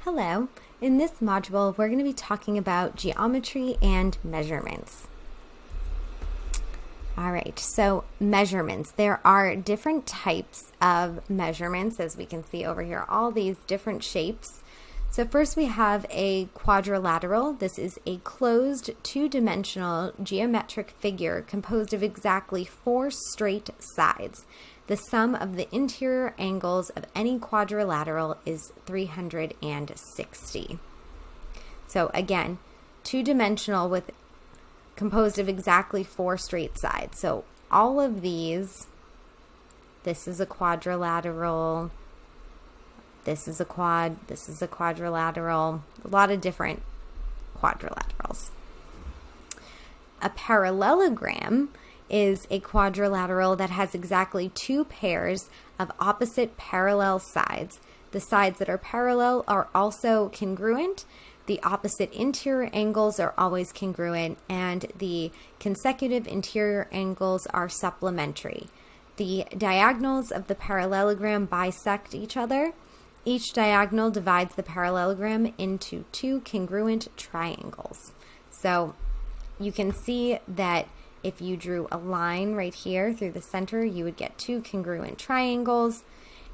Hello. In this module, we're going to be talking about geometry and measurements. All right, so measurements. There are different types of measurements, as we can see over here, all these different shapes. So first we have a quadrilateral. This is a closed two-dimensional geometric figure composed of exactly 4 straight sides. The sum of the interior angles of any quadrilateral is 360. So again, two-dimensional with composed of exactly 4 straight sides. So all of these, this is a quadrilateral, this is a quadrilateral, a lot of different quadrilaterals. A parallelogram is a quadrilateral that has exactly 2 pairs of opposite parallel sides. The sides that are parallel are also congruent. The opposite interior angles are always congruent, and the consecutive interior angles are supplementary. The diagonals of the parallelogram bisect each other. Each diagonal divides the parallelogram into 2 congruent triangles. So you can see that if you drew a line right here through the center, you would get 2 congruent triangles.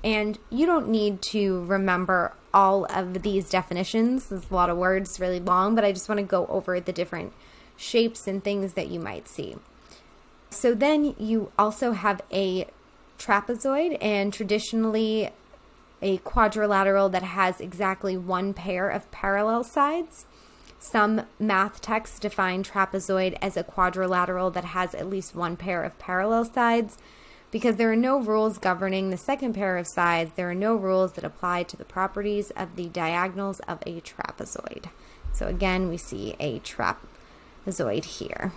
And you don't need to remember all of these definitions. There's a lot of words, really long, but I just want to go over the different shapes and things that you might see. So then you also have a trapezoid, and traditionally a quadrilateral that has exactly 1 pair of parallel sides. Some math texts define trapezoid as a quadrilateral that has at least 1 pair of parallel sides. Because there are no rules governing the second pair of sides, there are no rules that apply to the properties of the diagonals of a trapezoid. So again, we see a trapezoid here.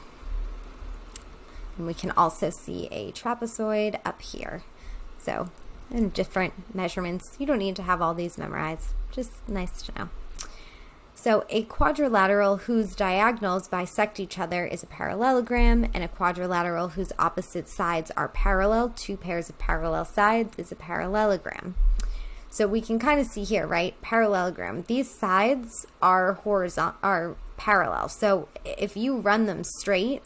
And we can also see a trapezoid up here. So, in different measurements. You don't need to have all these memorized, just nice to know. So a quadrilateral whose diagonals bisect each other is a parallelogram, and a quadrilateral whose opposite sides are parallel, 2 pairs of parallel sides, is a parallelogram. So we can kind of see here, right? Parallelogram. These sides are parallel. So if you run them straight,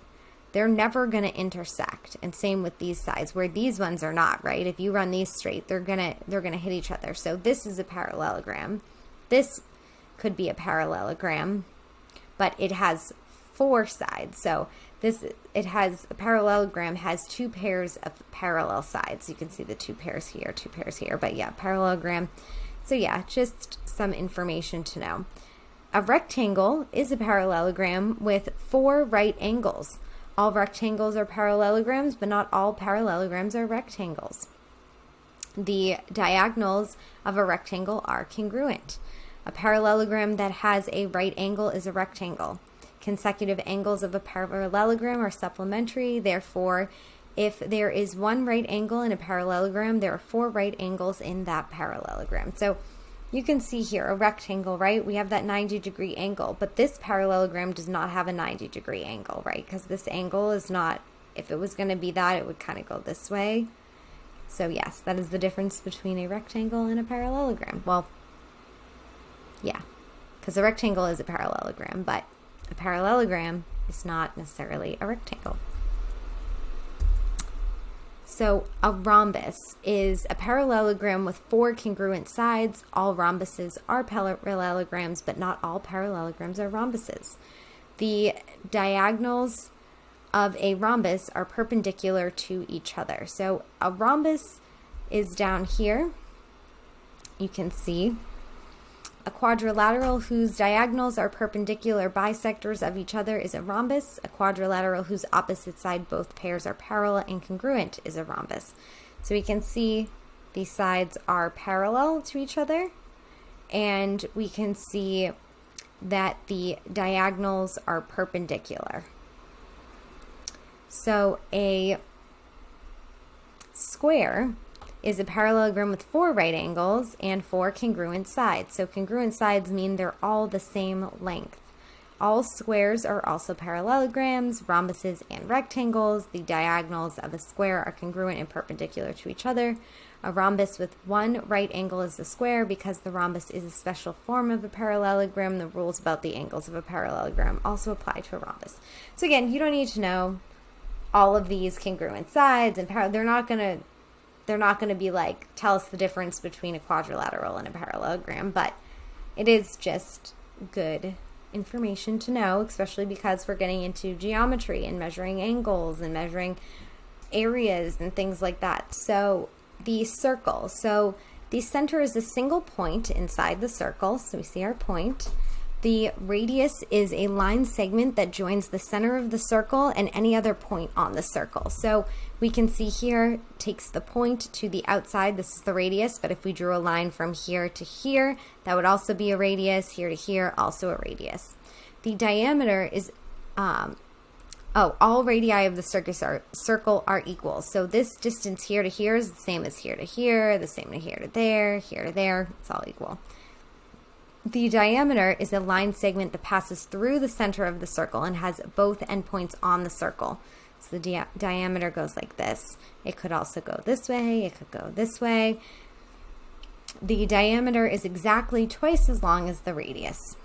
they're never going to intersect. And same with these sides, where these ones are not, right? If you run these straight, they're gonna hit each other. So this is a parallelogram. This could be a parallelogram, but it has 4 sides. So a parallelogram has 2 pairs of parallel sides. You can see the 2 pairs here, 2 pairs here, but yeah, parallelogram. So yeah, just some information to know. A rectangle is a parallelogram with 4 right angles. All rectangles are parallelograms, but not all parallelograms are rectangles. The diagonals of a rectangle are congruent. A parallelogram that has a right angle is a rectangle. Consecutive angles of a parallelogram are supplementary. Therefore, if there is 1 right angle in a parallelogram, there are 4 right angles in that parallelogram. So you can see here a rectangle, right? We have that 90-degree angle, but this parallelogram does not have a 90-degree angle, right? Because this angle is not, if it was going to be that, it would kind of go this way. So yes, that is the difference between a rectangle and a parallelogram. Well, yeah, because a rectangle is a parallelogram, but a parallelogram is not necessarily a rectangle. So a rhombus is a parallelogram with 4 congruent sides. All rhombuses are parallelograms, but not all parallelograms are rhombuses. The diagonals of a rhombus are perpendicular to each other. So a rhombus is down here. You can see a quadrilateral whose diagonals are perpendicular bisectors of each other is a rhombus. A quadrilateral whose opposite side both pairs are parallel and congruent is a rhombus. So we can see these sides are parallel to each other, and we can see that the diagonals are perpendicular. So a square is a parallelogram with 4 right angles and 4 congruent sides. So congruent sides mean they're all the same length. All squares are also parallelograms, rhombuses, and rectangles. The diagonals of a square are congruent and perpendicular to each other. A rhombus with one right angle is a square. Because the rhombus is a special form of a parallelogram, the rules about the angles of a parallelogram also apply to a rhombus. So again, you don't need to know all of these congruent sides, and they're not going to be like, tell us the difference between a quadrilateral and a parallelogram, but it is just good information to know, especially because we're getting into geometry and measuring angles and measuring areas and things like that. So the circle. So the center is a single point inside the circle. So we see our point. The radius is a line segment that joins the center of the circle and any other point on the circle. So we can see here, takes the point to the outside. This is the radius, but if we drew a line from here to here, that would also be a radius. Here to here, also a radius. The diameter is, all radii of the circle are equal. So this distance here to here is the same as here to here, the same to here to there, it's all equal. The diameter is a line segment that passes through the center of the circle and has both endpoints on the circle. So the diameter goes like this. It could also go this way. It could go this way. The diameter is exactly twice as long as the radius.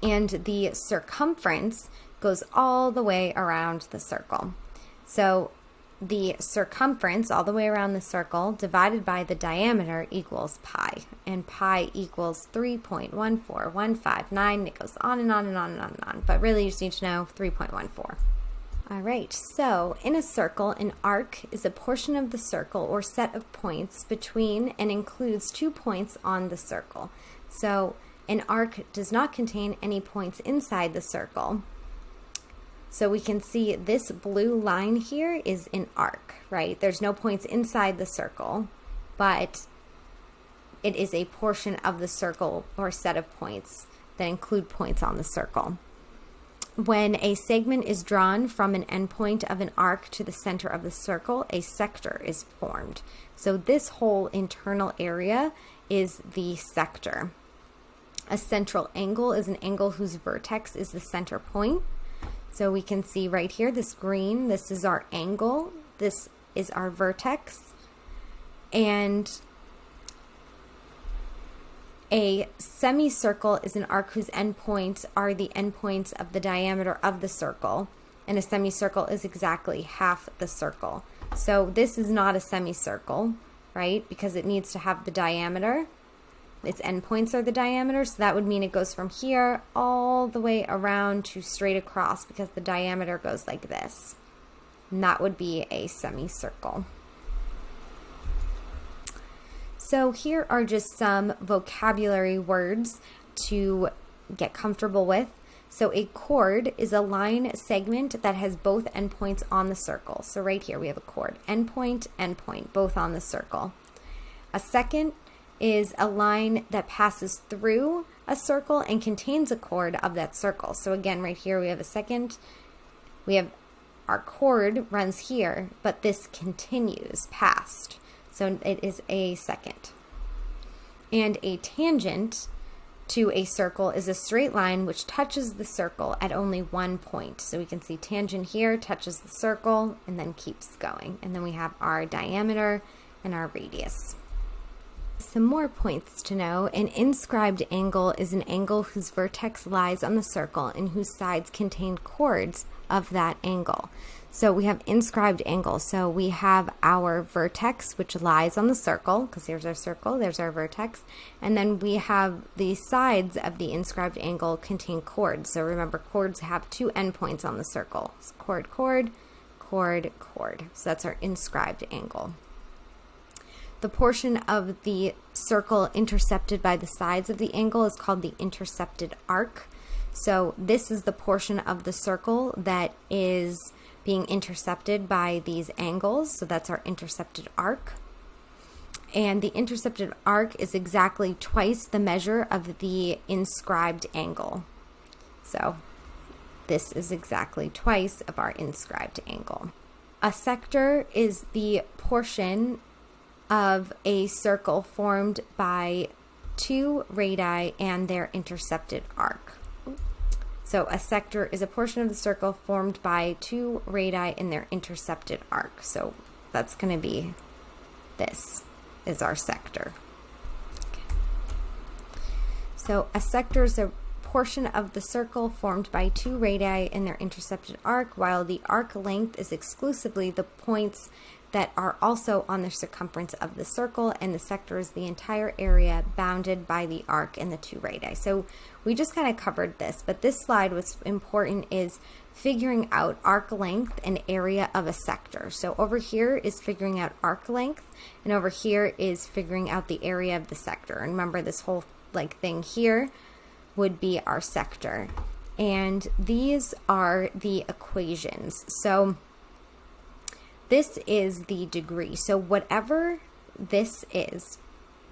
And the circumference goes all the way around the circle. So the circumference all the way around the circle divided by the diameter equals pi, and pi equals 3.14159. It goes on and on and on and on and on, but really you just need to know 3.14. All right, so in a circle, an arc is a portion of the circle or set of points between and includes 2 points on the circle. So an arc does not contain any points inside the circle. So we can see this blue line here is an arc, right? There's no points inside the circle, but it is a portion of the circle or set of points that include points on the circle. When a segment is drawn from an endpoint of an arc to the center of the circle, a sector is formed. So this whole internal area is the sector. A central angle is an angle whose vertex is the center point. So we can see right here, this green, this is our angle, this is our vertex, and a semicircle is an arc whose endpoints are the endpoints of the diameter of the circle, and a semicircle is exactly half the circle. So this is not a semicircle, right, because it needs to have the diameter. Its endpoints are the diameter, so that would mean it goes from here all the way around to straight across because the diameter goes like this. And that would be a semicircle. So here are just some vocabulary words to get comfortable with. So a chord is a line segment that has both endpoints on the circle. So right here we have a chord, endpoint, endpoint, both on the circle. A second is a line that passes through a circle and contains a chord of that circle. So again, right here we have a second. We have our chord runs here, but this continues past. So it is a second. And a tangent to a circle is a straight line which touches the circle at only one point. So we can see tangent here touches the circle and then keeps going. And then we have our diameter and our radius. Some more points to know. An inscribed angle is an angle whose vertex lies on the circle and whose sides contain chords of that angle. So we have inscribed angles. So we have our vertex, which lies on the circle, because here's our circle, there's our vertex. And then we have the sides of the inscribed angle contain chords. So remember, chords have 2 endpoints on the circle. So chord, chord, chord, chord. So that's our inscribed angle. The portion of the circle intercepted by the sides of the angle is called the intercepted arc. So this is the portion of the circle that is being intercepted by these angles. So that's our intercepted arc. And the intercepted arc is exactly twice the measure of the inscribed angle. So this is exactly twice of our inscribed angle. A sector is the portion of a circle formed by 2 radii and their intercepted arc. So a sector is a portion of the circle formed by two radii in their intercepted arc. So that's going to be, this is our sector. Okay. So a sector is a portion of the circle formed by two radii in their intercepted arc, while the arc length is exclusively the points that are also on the circumference of the circle, and the sector is the entire area bounded by the arc and the two radii. So we just kind of covered this, but this slide, what's important is figuring out arc length and area of a sector. So over here is figuring out arc length, and over here is figuring out the area of the sector. And remember, this whole thing here would be our sector. And these are the equations. So this is the degree. So whatever this is,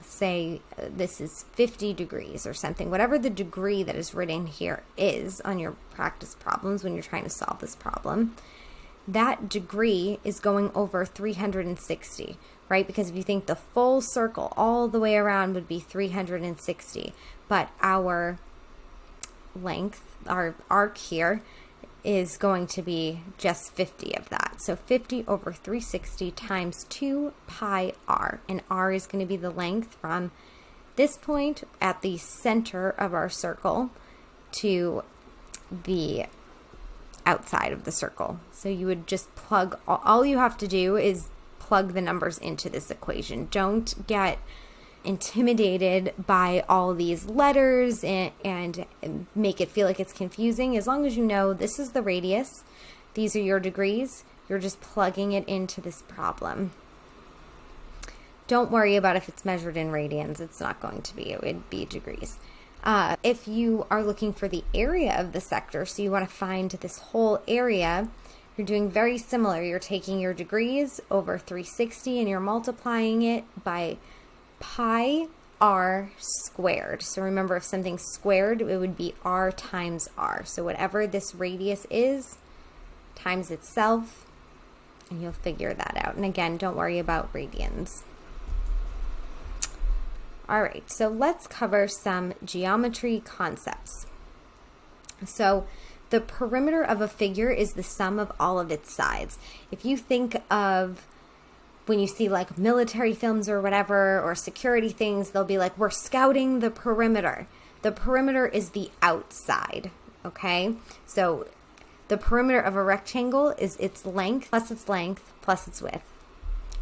say this is 50 degrees or something, whatever the degree that is written here is on your practice problems when you're trying to solve this problem, that degree is going over 360, right? Because if you think the full circle all the way around would be 360, but our length, our arc here, is going to be just 50 of that. So 50 over 360 times 2 pi r. And r is going to be the length from this point at the center of our circle to the outside of the circle. So you would just plug, all you have to do is plug the numbers into this equation. Don't get intimidated by all these letters and make it feel like it's confusing. As long as you know this is the radius, these are your degrees, you're just plugging it into this problem. Don't worry about if it's measured in radians. It's not going to be. It would be degrees. If you are looking for the area of the sector, so you want to find this whole area, you're doing very similar. You're taking your degrees over 360 and you're multiplying it by pi r squared. So remember, if something's squared, it would be r times r. So whatever this radius is times itself, and you'll figure that out. And again, don't worry about radians. All right, so let's cover some geometry concepts. So the perimeter of a figure is the sum of all of its sides. If you think of when you see like military films or whatever, or security things, they'll be like, we're scouting the perimeter. The perimeter is the outside, okay? So the perimeter of a rectangle is its length plus its width.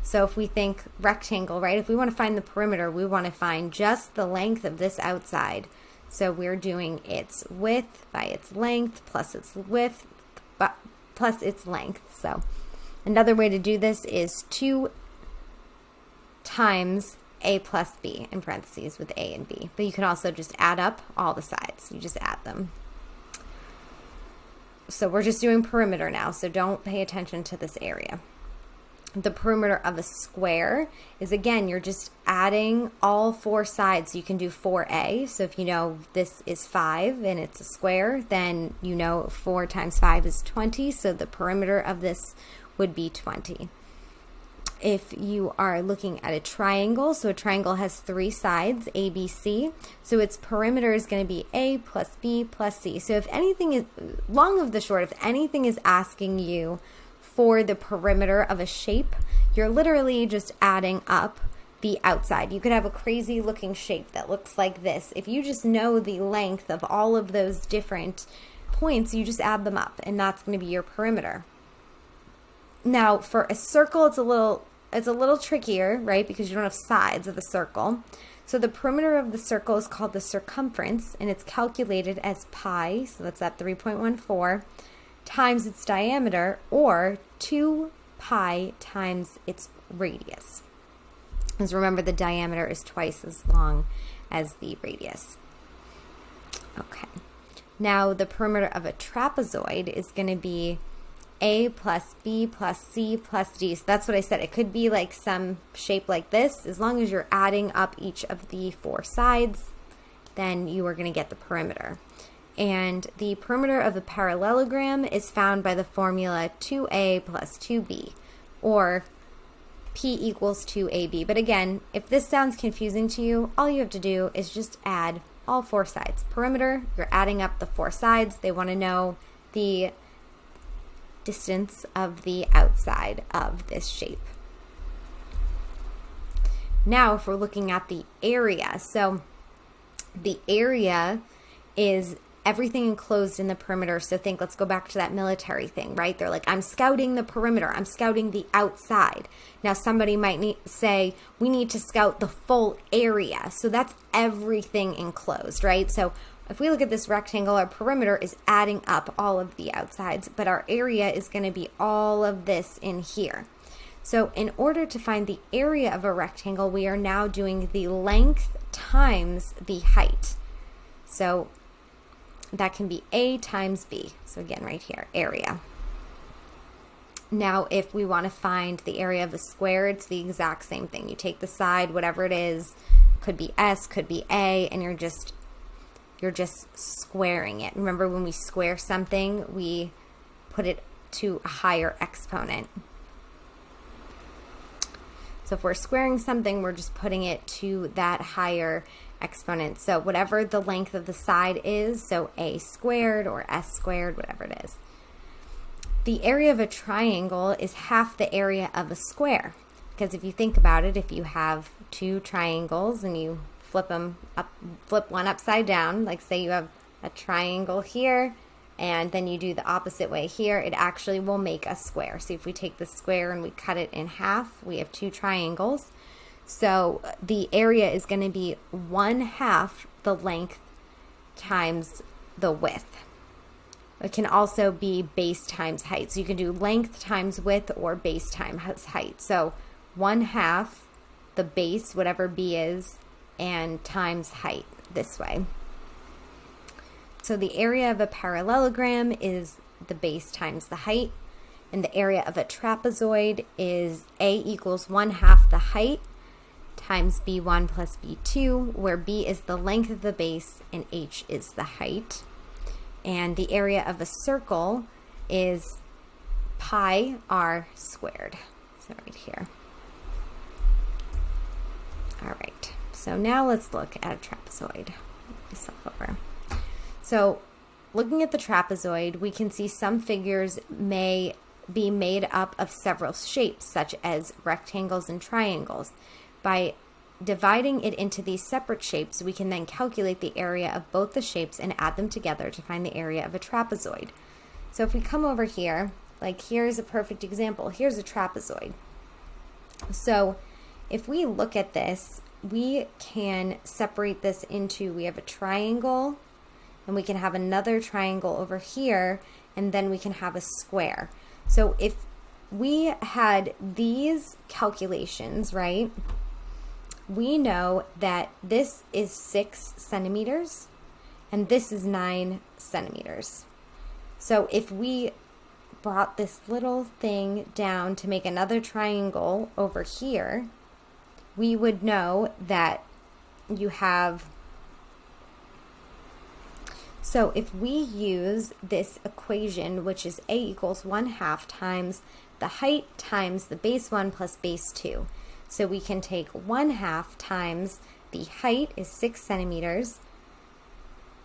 So if we think rectangle, right, if we want to find the perimeter, we want to find just the length of this outside. So we're doing its width by its length plus its width plus its length. So another way to do this is 2 times a plus b in parentheses with a and b. But you can also just add up all the sides. You just add them. So we're just doing perimeter now, so don't pay attention to this area. The perimeter of a square is, again, you're just adding all 4 sides. You can do 4a. So if you know this is 5 and it's a square, then you know 4 times 5 is 20. So the perimeter of this would be 20. If you are looking at a triangle, so a triangle has 3 sides, A, B, C, so its perimeter is going to be A plus B plus C. So if anything is, long of the short, if anything is asking you for the perimeter of a shape, you're literally just adding up the outside. You could have a crazy looking shape that looks like this. If you just know the length of all of those different points, you just add them up, and that's going to be your perimeter. Now, for a circle, it's a little trickier, right? Because you don't have sides of a circle. So the perimeter of the circle is called the circumference, and it's calculated as pi, so that's at 3.14, times its diameter, or 2 pi times its radius. Because remember, the diameter is twice as long as the radius. Okay. Now, the perimeter of a trapezoid is going to be A plus B plus C plus D. So that's what I said. It could be like some shape like this. As long as you're adding up each of the 4 sides, then you are going to get the perimeter. And the perimeter of a parallelogram is found by the formula 2A plus 2B, or P equals 2AB. But again, if this sounds confusing to you, all you have to do is just add all four sides. Perimeter, you're adding up the four sides. They want to know the distance of the outside of this shape. Now, if we're looking at the area, so the area is everything enclosed in the perimeter. So let's go back to that military thing, right? They're like, I'm scouting the perimeter. I'm scouting the outside. Now, somebody might say, we need to scout the full area. So that's everything enclosed, right? So if we look at this rectangle, our perimeter is adding up all of the outsides, but our area is going to be all of this in here. So in order to find the area of a rectangle, we are now doing the length times the height. So that can be A times B. So again, right here, area. Now, if we want to find the area of a square, it's the exact same thing. You take the side, whatever it is, could be S, could be A, and you're just squaring it. Remember, when we square something, we put it to a higher exponent. So if we're squaring something, we're just putting it to that higher exponent. So whatever the length of the side is, so A squared or S squared, whatever it is. The area of a triangle is half the area of a square. Because if you think about it, if you have two triangles and you flip one upside down, like say you have a triangle here, and then you do the opposite way here, it actually will make a square. So if we take the square and we cut it in half, we have two triangles. So the area is going to be 1/2 the length times the width. It can also be base times height. So you can do length times width or base times height. So 1/2 the base, whatever B is, and times height this way. So the area of a parallelogram is the base times the height, and the area of a trapezoid is A equals 1/2 the height times B1 plus B2, where B is the length of the base and H is the height. And the area of a circle is pi r squared. So right here. All right, so now let's look at a trapezoid. Move myself over. So looking at the trapezoid, we can see some figures may be made up of several shapes, such as rectangles and triangles. By dividing it into these separate shapes, we can then calculate the area of both the shapes and add them together to find the area of a trapezoid. So if we come over here, like here's a perfect example. Here's a trapezoid. So if we look at this, we can separate this into, we have a triangle, and we can have another triangle over here, and then we can have a square. So if we had these calculations, right, we know that this is 6 centimeters and this is 9 centimeters. So if we brought this little thing down to make another triangle over here, we would know that you have, so if we use this equation, which is A equals 1/2 times the height times the base 1 plus base 2. So we can take 1/2 times the height is 6 centimeters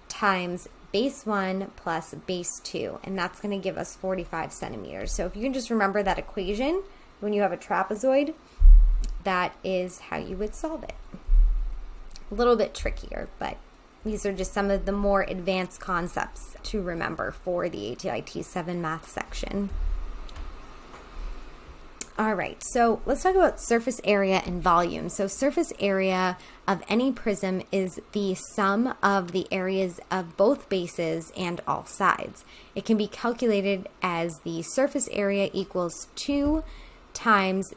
times base 1 plus base 2, and that's going to give us 45 centimeters. So if you can just remember that equation when you have a trapezoid, that is how you would solve it. A little bit trickier, but these are just some of the more advanced concepts to remember for the ATI T7 math section. All right, so let's talk about surface area and volume. So surface area of any prism is the sum of the areas of both bases and all sides. It can be calculated as the surface area equals 2 times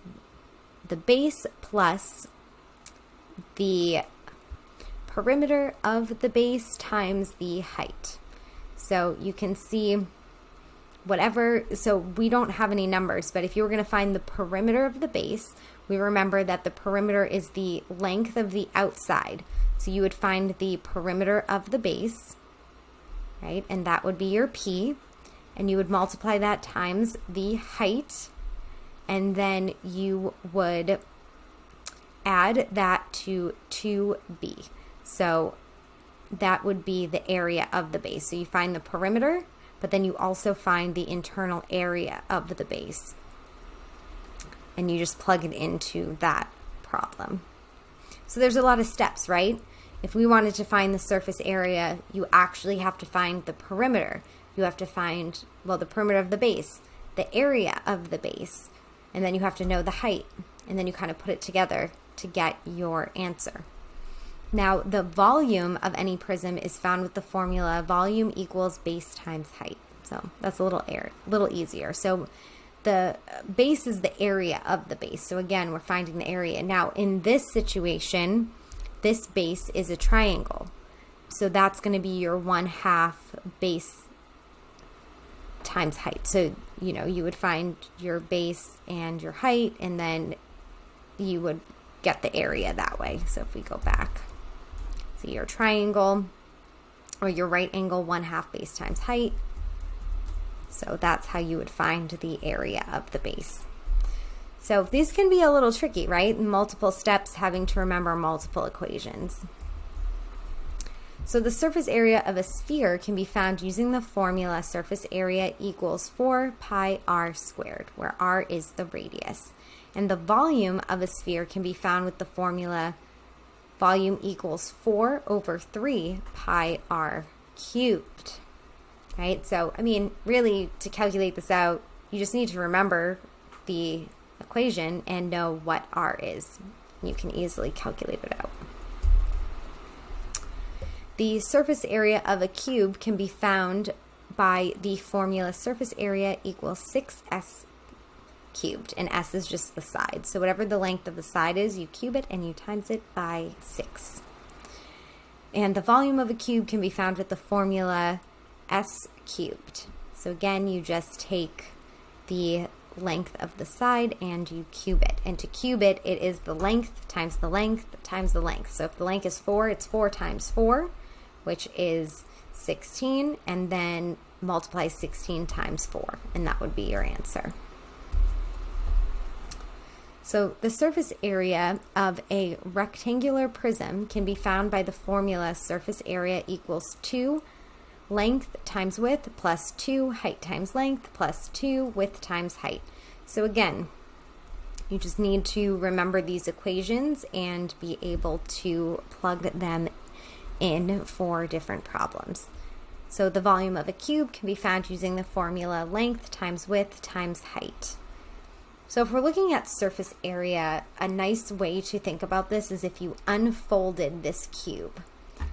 the base plus the perimeter of the base times the height. So you can see whatever, so we don't have any numbers, but if you were going to find the perimeter of the base, we remember that the perimeter is the length of the outside. So you would find the perimeter of the base, right? And that would be your P, and you would multiply that times the height, and then you would add that to 2B. So that would be the area of the base. So you find the perimeter, but then you also find the internal area of the base. And you just plug it into that problem. So there's a lot of steps, right? If we wanted to find the surface area, you actually have to find the perimeter. You have to find, well, the perimeter of the base, the area of the base, and then you have to know the height, and then you kind of put it together to get your answer. Now, the volume of any prism is found with the formula volume equals base times height. So that's a little easier. So the base is the area of the base. So again, we're finding the area. Now, in this situation, this base is a triangle. So that's going to be your 1/2 base times height. So, you would find your base and your height, and then you would get the area that way. So if we go back, so your triangle or your right angle, 1/2 base times height. So that's how you would find the area of the base. So these can be a little tricky, right? Multiple steps, having to remember multiple equations. So the surface area of a sphere can be found using the formula surface area equals 4 pi r squared, where r is the radius. And the volume of a sphere can be found with the formula volume equals 4 over 3 pi r cubed. Right? So, really, to calculate this out, you just need to remember the equation and know what r is. You can easily calculate it out. The surface area of a cube can be found by the formula surface area equals 6s cubed, and s is just the side. So whatever the length of the side is, you cube it and you times it by 6. And the volume of a cube can be found with the formula s cubed. So again, you just take the length of the side and you cube it. And to cube it, it is the length times the length times the length. So if the length is 4, it's 4 times 4, which is 16, and then multiply 16 times 4, and that would be your answer. So the surface area of a rectangular prism can be found by the formula surface area equals 2 length times width plus 2 height times length plus 2 width times height. So again, you just need to remember these equations and be able to plug them in for different problems. So the volume of a cube can be found using the formula length times width times height. So if we're looking at surface area, a nice way to think about this is if you unfolded this cube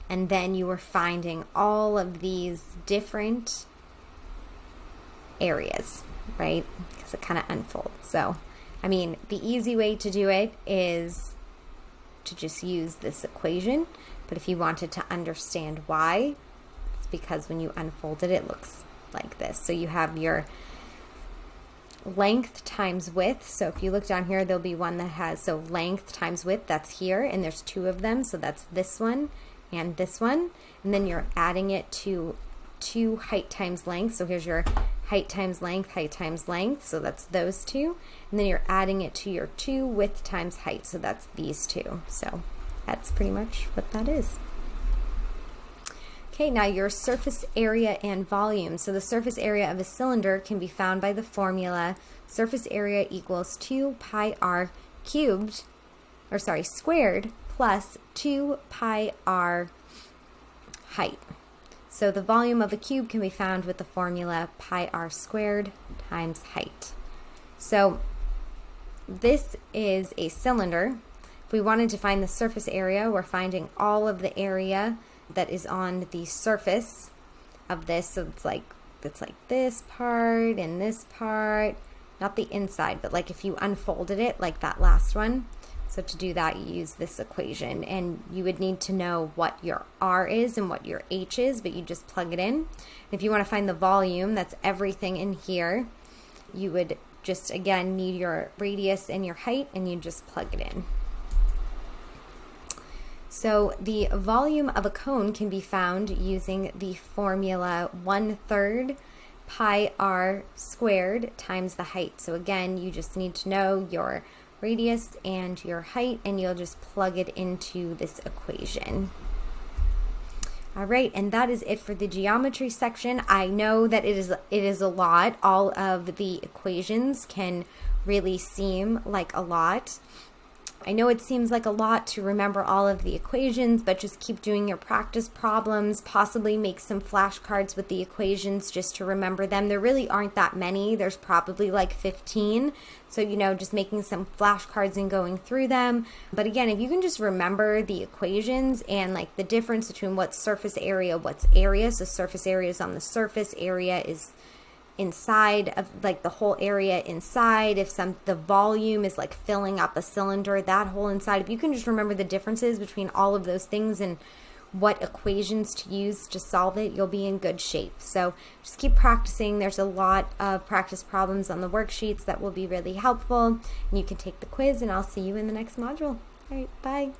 and then you were finding all of these different areas, right? Because it kind of unfolds. So, the easy way to do it is to just use this equation. But if you wanted to understand why, it's because when you unfold it, it looks like this. So you have your length times width. So if you look down here, there'll be one that has, so length times width, that's here, and there's 2 of them. So that's this one and this one. And then you're adding it to 2 height times length. So here's your height times length. So that's those 2. And then you're adding it to your 2 width times height. So that's these 2. So that's pretty much what that is. Okay, now your surface area and volume. So the surface area of a cylinder can be found by the formula surface area equals 2 pi r squared plus 2 pi r height. So the volume of a cube can be found with the formula pi r squared times height. So this is a cylinder. If we wanted to find the surface area, we're finding all of the area that is on the surface of this. So it's like this part and this part, not the inside, but like if you unfolded it like that last one. So to do that, you use this equation, and you would need to know what your R is and what your H is, but you just plug it in. If you want to find the volume, that's everything in here, you would just, again, need your radius and your height, and you just plug it in. So the volume of a cone can be found using the formula 1/3 pi r squared times the height. So again, you just need to know your radius and your height, and you'll just plug it into this equation. All right, and that is it for the geometry section. I know that it is a lot. All of the equations can really seem like a lot. I know it seems like a lot to remember all of the equations, but just keep doing your practice problems, possibly make some flashcards with the equations just to remember them. There really aren't that many. There's probably like 15. So, just making some flashcards and going through them. But again, if you can just remember the equations and like the difference between what's surface area, what's area. So surface area is on the surface, area is inside of like the whole area inside. If the volume is like filling up a cylinder, that whole inside, if you can just remember the differences between all of those things and what equations to use to solve it, you'll be in good shape. So just keep practicing. There's a lot of practice problems on the worksheets that will be really helpful, and you can take the quiz, and I'll see you in the next module. All right, bye.